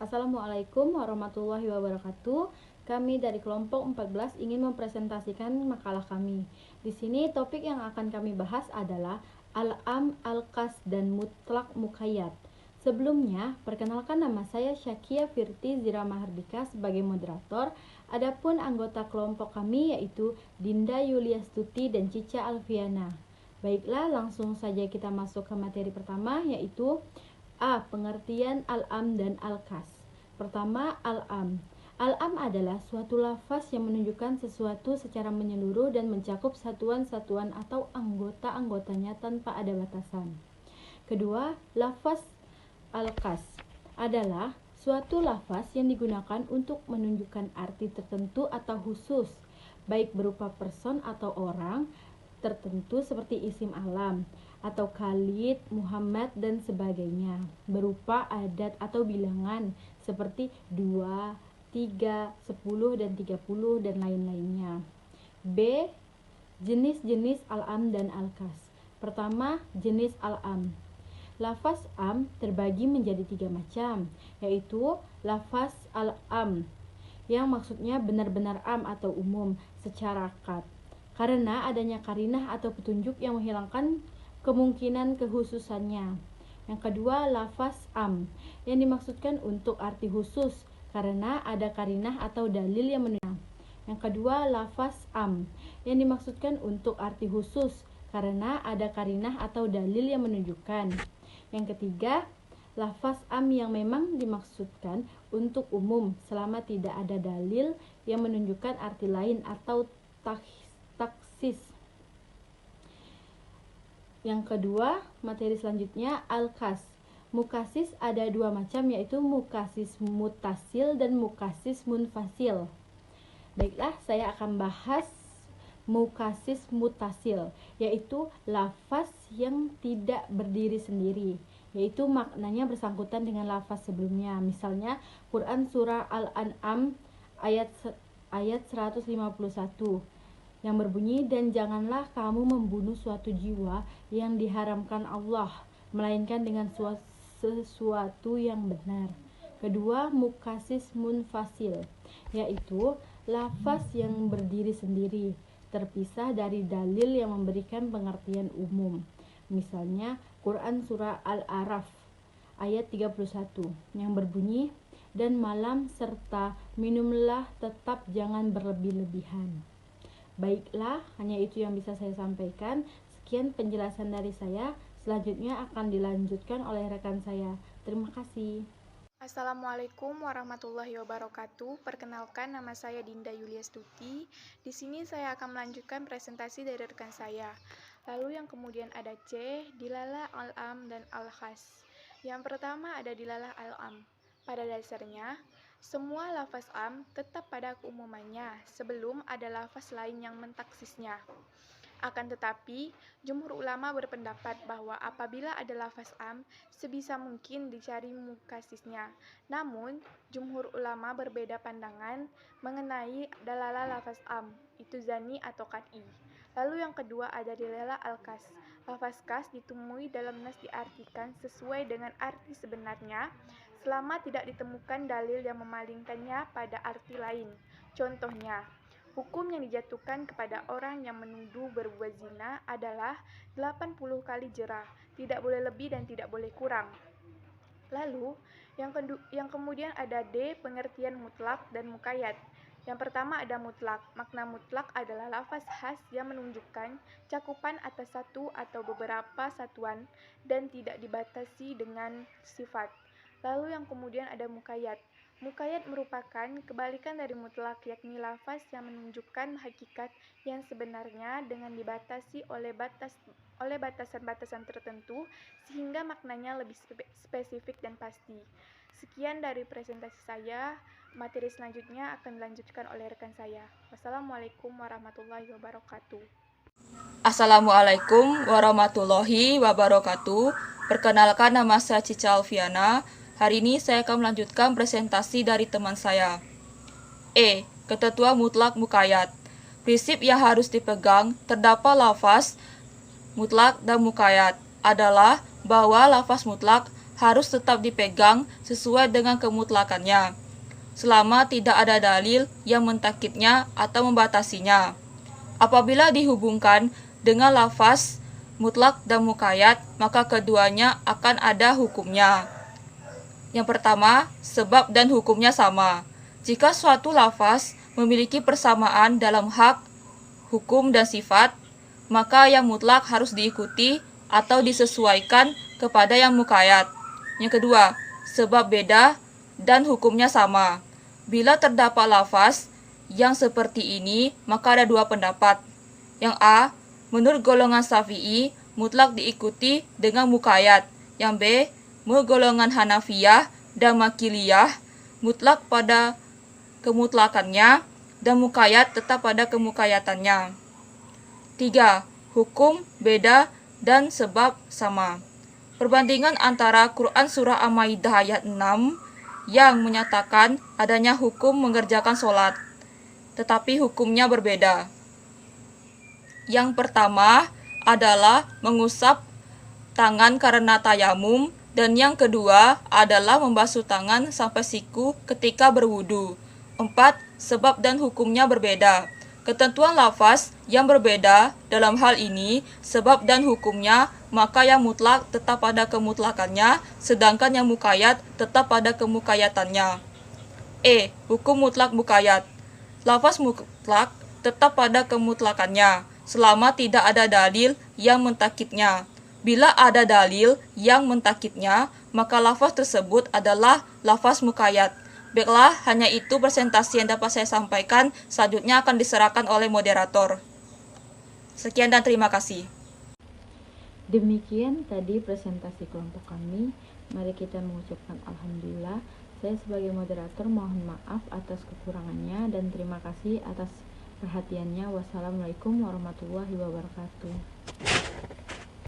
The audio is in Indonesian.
Assalamualaikum warahmatullahi wabarakatuh. Kami dari kelompok 14 ingin mempresentasikan makalah kami. Di sini topik yang akan kami bahas adalah Al-Am, Al-Qas, dan Mutlak Muqayyad. Sebelumnya, perkenalkan nama saya Syakia Firti Zira Mahardika sebagai moderator. Adapun anggota kelompok kami yaitu Dinda Yuliastuti dan Cica Alfiana. Baiklah, langsung saja kita masuk ke materi pertama yaitu A. Pengertian Al-Am dan Al-Qas. Pertama, Al-Am. Al-Am adalah suatu lafaz yang menunjukkan sesuatu secara menyeluruh dan mencakup satuan-satuan atau anggota-anggotanya tanpa ada batasan. Kedua, lafaz Al-Qas adalah suatu lafaz yang digunakan untuk menunjukkan arti tertentu atau khusus, baik berupa person atau orang tertentu seperti isim alam atau Khalid, Muhammad, dan sebagainya, berupa adat atau bilangan seperti 2, 3, 10, dan 30, dan lain-lainnya. B. Jenis-jenis al-am dan al-qas. Pertama, jenis al-am. Lafaz am terbagi menjadi 3 macam, yaitu lafaz al-am, yang maksudnya benar-benar am atau umum secara akad, karena adanya karinah atau petunjuk yang menghilangkan kemungkinan kekhususannya. Yang kedua, lafaz am, yang dimaksudkan untuk arti khusus karena ada karinah atau dalil yang menunjukkan. Yang kedua, lafaz am, yang dimaksudkan untuk arti khusus karena ada karinah atau dalil yang menunjukkan. Yang ketiga, lafaz am yang memang dimaksudkan untuk umum selama tidak ada dalil yang menunjukkan arti lain atau taksis. Yang kedua, materi selanjutnya al-qas. Mukasis ada 2 macam, yaitu mukasis mutasil dan mukasis munfasil. Baiklah, saya akan bahas mukasis mutasil, yaitu lafaz yang tidak berdiri sendiri, yaitu maknanya bersangkutan dengan lafaz sebelumnya. Misalnya Quran surah Al-An'am ayat 151 yang berbunyi, dan janganlah kamu membunuh suatu jiwa yang diharamkan Allah, melainkan dengan sesuatu yang benar. Kedua, mukasis munfasil, yaitu lafaz yang berdiri sendiri, terpisah dari dalil yang memberikan pengertian umum. Misalnya Quran surah Al-A'raf ayat 31 yang berbunyi, dan malam serta minumlah tetap jangan berlebih-lebihan. Baiklah, hanya itu yang bisa saya sampaikan. Sekian penjelasan dari saya. Selanjutnya akan dilanjutkan oleh rekan saya. Terima kasih. Assalamualaikum warahmatullahi wabarakatuh. Perkenalkan, nama saya Dinda Yuliastuti. Di sini saya akan melanjutkan presentasi dari rekan saya. Lalu yang kemudian ada C, dilalah al-am dan al-khas. Yang pertama ada dilalah al-am. Pada dasarnya, semua lafaz am tetap pada keumumannya sebelum ada lafaz lain yang mentaksisnya. Akan tetapi, jumhur ulama berpendapat bahwa apabila ada lafaz am, sebisa mungkin dicari mukasisnya. Namun, jumhur ulama berbeda pandangan mengenai dalalah lafaz am, itu zani atau qat'i. Lalu yang kedua ada dilalah al-qas. Lafaz qas ditemui dalam nas diartikan sesuai dengan arti sebenarnya, selama tidak ditemukan dalil yang memalingkannya pada arti lain. Contohnya, hukum yang dijatuhkan kepada orang yang menuduh berbuat zina adalah 80 kali jerah, tidak boleh lebih dan tidak boleh kurang. Lalu, yang kemudian ada D, pengertian mutlak dan muqayyad. Yang pertama ada mutlak. Makna mutlak adalah lafaz khas yang menunjukkan cakupan atas satu atau beberapa satuan dan tidak dibatasi dengan sifat. Lalu yang kemudian ada muqayyad. Muqayyad merupakan kebalikan dari mutlak, yakni lafaz yang menunjukkan hakikat yang sebenarnya dengan dibatasi oleh batasan-batasan tertentu sehingga maknanya lebih spesifik dan pasti. Sekian dari presentasi saya. Materi selanjutnya akan dilanjutkan oleh rekan saya. Wassalamualaikum warahmatullahi wabarakatuh. Assalamualaikum warahmatullahi wabarakatuh. Perkenalkan, nama saya Cica Alfiana. Hari ini saya akan melanjutkan presentasi dari teman saya. E. Ketentuan mutlak muqayyad. Prinsip yang harus dipegang terdapat lafaz mutlak dan muqayyad adalah bahwa lafaz mutlak harus tetap dipegang sesuai dengan kemutlakannya, selama tidak ada dalil yang mentakkidnya atau membatasinya. Apabila dihubungkan dengan lafaz mutlak dan muqayyad, maka keduanya akan ada hukumnya. Yang pertama, sebab dan hukumnya sama. Jika suatu lafaz memiliki persamaan dalam hak, hukum, dan sifat, maka yang mutlak harus diikuti atau disesuaikan kepada yang muqayyad. Yang kedua, sebab beda dan hukumnya sama. Bila terdapat lafaz yang seperti ini, maka ada dua pendapat. Yang A, menurut golongan Syafi'i, mutlak diikuti dengan muqayyad. Yang B, menurut golongan Hanafiyah dan Makiliyah, mutlak pada kemutlakannya dan muqayyad tetap pada kemukayyatannya. 3. Hukum beda dan sebab sama. Perbandingan antara Quran Surah Al-Maidah ayat 6 yang menyatakan adanya hukum mengerjakan sholat, tetapi hukumnya berbeda. Yang pertama adalah mengusap tangan karena tayamum, dan yang kedua adalah membasuh tangan sampai siku ketika berwudu. 4. Sebab dan hukumnya berbeda. Ketentuan lafaz yang berbeda dalam hal ini, sebab dan hukumnya, maka yang mutlak tetap pada kemutlakannya, sedangkan yang muqayyad tetap pada kemukayyatannya. Hukum mutlak muqayyad. Lafaz mutlak tetap pada kemutlakannya, selama tidak ada dalil yang mentakkidnya. Bila ada dalil yang mentakkidnya, maka lafaz tersebut adalah lafaz muqayyad. Baiklah, hanya itu presentasi yang dapat saya sampaikan. Selanjutnya akan diserahkan oleh moderator. Sekian dan terima kasih. Demikian tadi presentasi kelompok kami. Mari kita mengucapkan alhamdulillah. Saya sebagai moderator mohon maaf atas kekurangannya dan terima kasih atas perhatiannya. Wassalamualaikum warahmatullahi wabarakatuh.